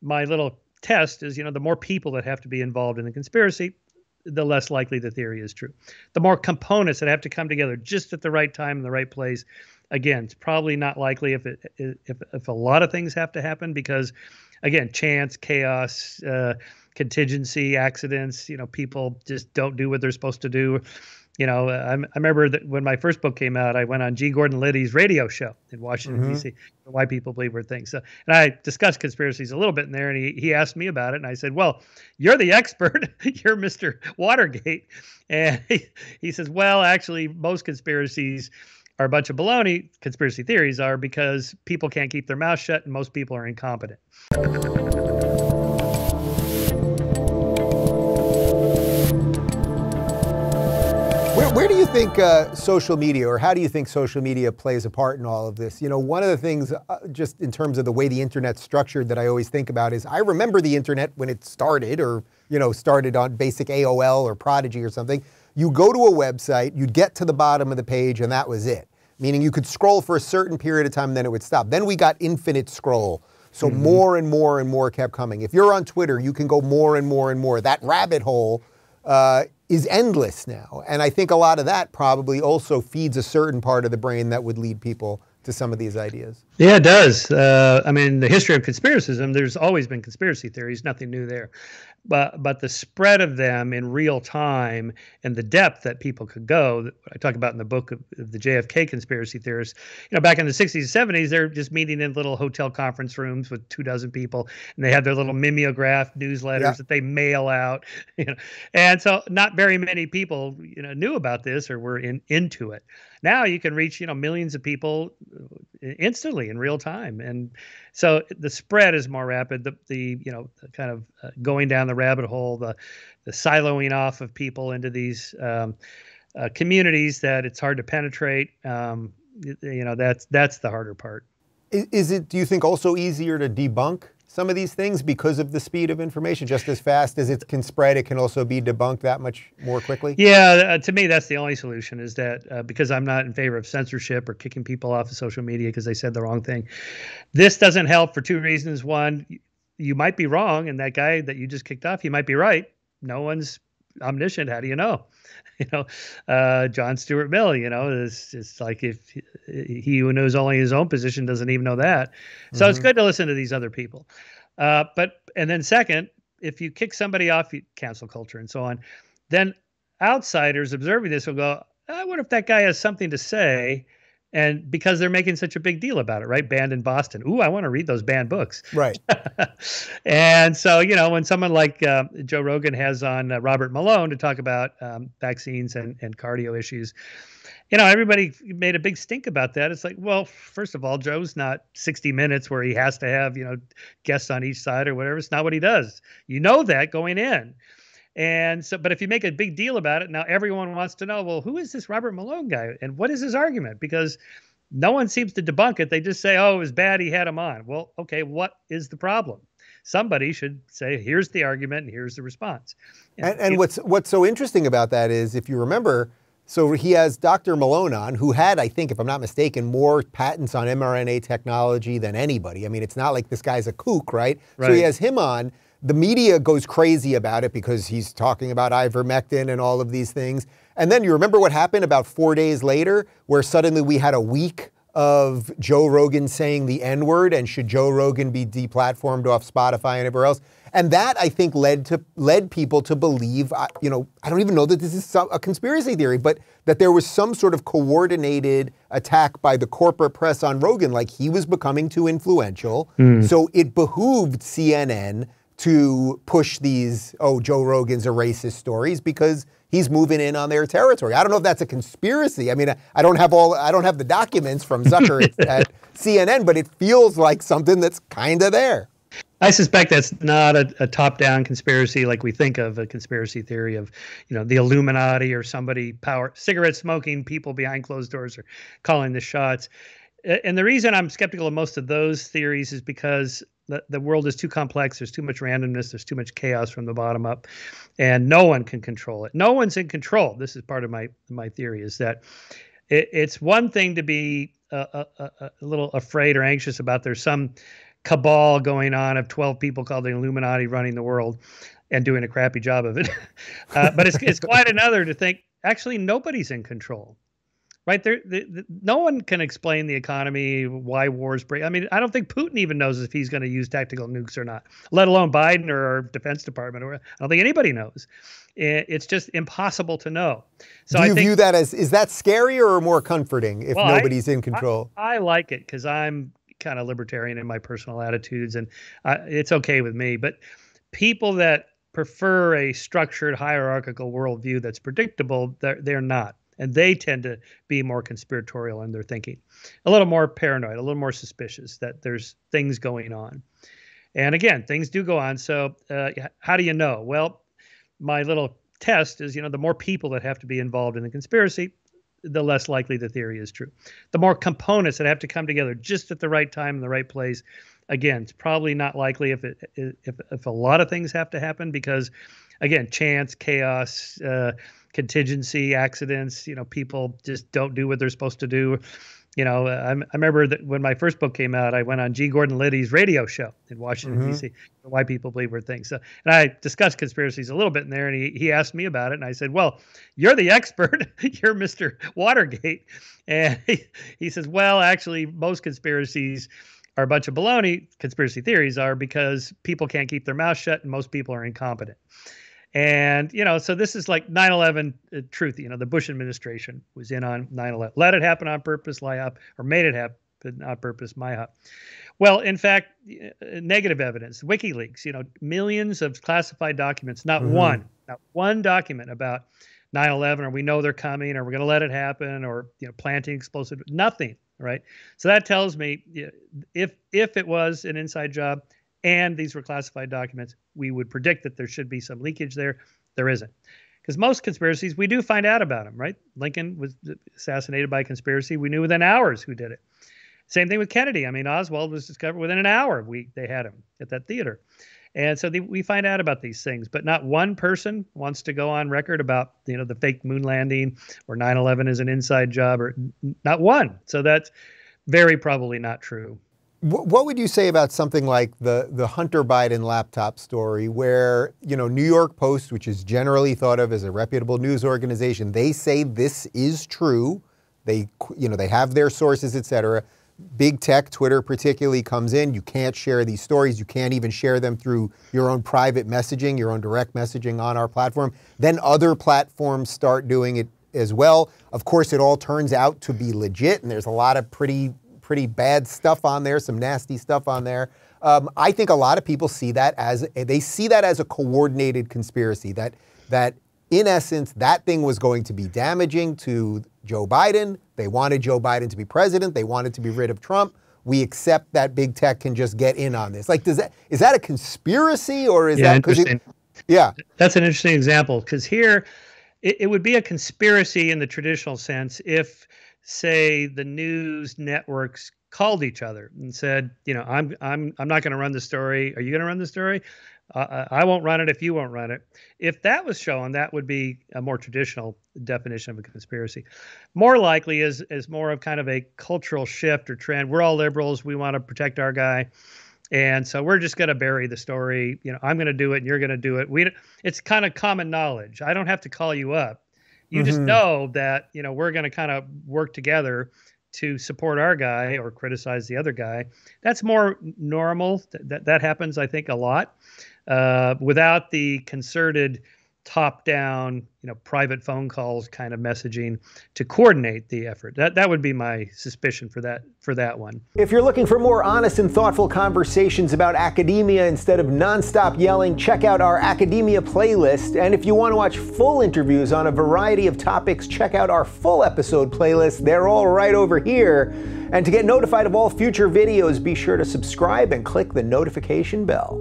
my little test is, the more people that have to be involved in the conspiracy, the less likely the theory is true. The more components that have to come together just at the right time in the right place, again, it's probably not likely if a lot of things have to happen because, again, chance, chaos, contingency, accidents, people just don't do what they're supposed to do. I remember that when my first book came out, I went on G. Gordon Liddy's radio show in Washington, D.C., Why People Believe Weird Things. So, and I discussed conspiracies a little bit in there, and he asked me about it, and I said, well, you're the expert. You're Mr. Watergate. And he says, well, actually, most conspiracies are a bunch of baloney. Conspiracy theories are because people can't keep their mouth shut, and most people are incompetent. Where do you think social media, or how do you think social media plays a part in all of this? One of the things, just in terms of the way the internet's structured, that I always think about is I remember the internet when it started, or started on basic AOL or Prodigy or something. You go to a website, you'd get to the bottom of the page, and that was it. Meaning you could scroll for a certain period of time, and then it would stop. Then we got infinite scroll. So more and more and more kept coming. If you're on Twitter, you can go more and more and more. That rabbit hole is endless now. And I think a lot of that probably also feeds a certain part of the brain that would lead people to some of these ideas. Yeah, it does. The history of conspiracism, there's always been conspiracy theories, nothing new there. But the spread of them in real time and the depth that people could go, I talk about in the book of the JFK conspiracy theorists, back in the 60s and 70s, they're just meeting in little hotel conference rooms with 24 people, and they have their little mimeograph newsletters that they mail out, And so not very many people, knew about this or were into it. Now you can reach, millions of people instantly in real time. And so the spread is more rapid. The kind of going down the rabbit hole, the siloing off of people into these communities that it's hard to penetrate. That's the harder part. Is it, do you think, also easier to debunk some of these things because of the speed of information? Just as fast as it can spread, it can also be debunked that much more quickly? Yeah, to me, that's the only solution, is that because I'm not in favor of censorship or kicking people off of social media because they said the wrong thing. This doesn't help for two reasons. One, you might be wrong, and that guy that you just kicked off, he might be right. No one's omniscient. How do you know? John Stuart Mill, it's like if he who knows only his own position doesn't even know that. So it's good to listen to these other people. And then second, if you kick somebody off, cancel culture and so on, then outsiders observing this will go, I wonder if that guy has something to say. And because they're making such a big deal about it, right? Banned in Boston. Ooh, I want to read those banned books. Right. And so, when someone like Joe Rogan has on Robert Malone to talk about vaccines and cardio issues, everybody made a big stink about that. It's like, well, first of all, Joe's not 60 Minutes where he has to have, guests on each side or whatever. It's not what he does. You know that going in. And so, but if you make a big deal about it, now everyone wants to know, well, who is this Robert Malone guy? And what is his argument? Because no one seems to debunk it. They just say, oh, it was bad, he had him on. Well, okay, what is the problem? Somebody should say, here's the argument and here's the response. And what's so interesting about that is, if you remember, so he has Dr. Malone on, who had, I think, if I'm not mistaken, more patents on mRNA technology than anybody. I mean, it's not like this guy's a kook, right? So he has him on. The media goes crazy about it because he's talking about ivermectin and all of these things. And then you remember what happened about 4 days later, where suddenly we had a week of Joe Rogan saying the N-word, and should Joe Rogan be deplatformed off Spotify and everywhere else? And that, I think, led people to believe, I don't even know that this is a conspiracy theory, but that there was some sort of coordinated attack by the corporate press on Rogan, like he was becoming too influential. So it behooved CNN to push these, Joe Rogan's a racist stories, because he's moving in on their territory. I don't know if that's a conspiracy. I mean, I don't have the documents from Zucker at CNN, but it feels like something that's kind of there. I suspect that's not a top-down conspiracy like we think of a conspiracy theory of, the Illuminati or somebody cigarette-smoking people behind closed doors are calling the shots. And the reason I'm skeptical of most of those theories is because the world is too complex. There's too much randomness. There's too much chaos from the bottom up, and no one can control it. No one's in control. This is part of my theory, is that it's one thing to be a little afraid or anxious about there's some cabal going on of 12 people called the Illuminati running the world and doing a crappy job of it. But it's quite another to think, actually, nobody's in control. Right there, no one can explain the economy, why wars break. I mean, I don't think Putin even knows if he's going to use tactical nukes or not, let alone Biden or our Defense Department. Or I don't think anybody knows. It's just impossible to know. So do you view that as, is that scarier or more comforting if nobody's in control? I like it because I'm kind of libertarian in my personal attitudes, and it's okay with me. But people that prefer a structured hierarchical worldview that's predictable, they're not. And they tend to be more conspiratorial in their thinking, a little more paranoid, a little more suspicious that there's things going on. And again, things do go on. So how do you know? Well, my little test is, the more people that have to be involved in the conspiracy, the less likely the theory is true. The more components that have to come together just at the right time in the right place. Again, it's probably not likely if a lot of things have to happen because, again, chance, chaos, contingency, accidents, people just don't do what they're supposed to do. I remember that when my first book came out, I went on G. Gordon Liddy's radio show in Washington, D.C., why people believe weird things. So, and I discussed conspiracies a little bit in there, and he asked me about it, and I said, well, you're the expert. You're Mr. Watergate. And he says, well, actually, most conspiracies are a bunch of baloney. Conspiracy theories are because people can't keep their mouth shut, and most people are incompetent. And, so this is like 9/11 truth. The Bush administration was in on 9/11. Let it happen on purpose, lie up, or made it happen on purpose, my up. Well, in fact, negative evidence, WikiLeaks, millions of classified documents, not one document about 9/11, or we know they're coming, or we're going to let it happen, or, planting explosive, nothing, right? So that tells me if it was an inside job, and these were classified documents, we would predict that there should be some leakage there. There isn't. Because most conspiracies, we do find out about them, right? Lincoln was assassinated by a conspiracy. We knew within hours who did it. Same thing with Kennedy. I mean, Oswald was discovered within an hour. They had him at that theater. And so we find out about these things. But not one person wants to go on record about, the fake moon landing or 9/11 is an inside job, or not one. So that's very probably not true. What would you say about something like the Hunter Biden laptop story where, New York Post, which is generally thought of as a reputable news organization, they say this is true. They have their sources, et cetera. Big tech, Twitter particularly, comes in. You can't share these stories. You can't even share them through your own private messaging, your own direct messaging on our platform. Then other platforms start doing it as well. Of course, it all turns out to be legit, and there's a lot of pretty bad stuff on there, some nasty stuff on there. I think a lot of people see that as a coordinated conspiracy, that in essence, that thing was going to be damaging to Joe Biden. They wanted Joe Biden to be president. They wanted to be rid of Trump. We accept that big tech can just get in on this. Like, is that a conspiracy, or is that interesting? Yeah. That's an interesting example, because here it would be a conspiracy in the traditional sense if, say, the news networks called each other and said, I'm not going to run the story. Are you going to run the story? I won't run it if you won't run it. If that was shown, that would be a more traditional definition of a conspiracy. More likely is more of kind of a cultural shift or trend. We're all liberals. We want to protect our guy. And so we're just going to bury the story. I'm going to do it and you're going to do it. It's kind of common knowledge. I don't have to call you up. You just know that, we're going to kind of work together to support our guy or criticize the other guy. That's more normal. That happens, I think, a lot without the concerted top-down, private phone calls kind of messaging to coordinate the effort. That would be my suspicion for that one. If you're looking for more honest and thoughtful conversations about academia instead of nonstop yelling, check out our academia playlist. And if you want to watch full interviews on a variety of topics, check out our full episode playlist. They're all right over here. And to get notified of all future videos, be sure to subscribe and click the notification bell.